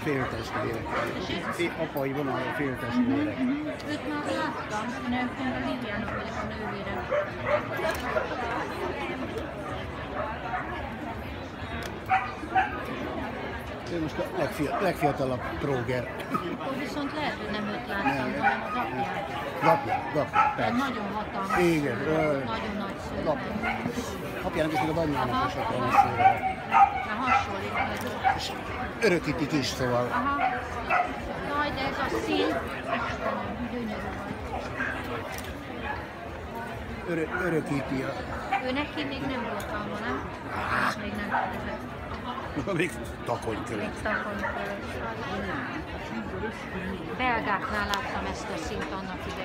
Féltestvérek. Apai vonalra féltestvérek. Őt már láttam, nőként a Liviának vagyok a nővére. Ő most a legfiatalabb tróger. Akkor viszont lehet, hogy nem őt láttam, hanem az apját. Apját, persze. Nagyon hatalmas. Igen. Nagyon nagy szőrben. Apjának is, meg az anyjának is hatalmas szőrrel. Már hasonlít nagyon. És örökítik is, szóval. Aha. Jaj, de ez a szín. Istenem, gyönyörű vagy. Örökíti a... Ő neki még nem volt alma, nem? Még nem kérdezett. Még takonykövet. Még takonykövet. Belgáknál láttam ezt a szint annak idején.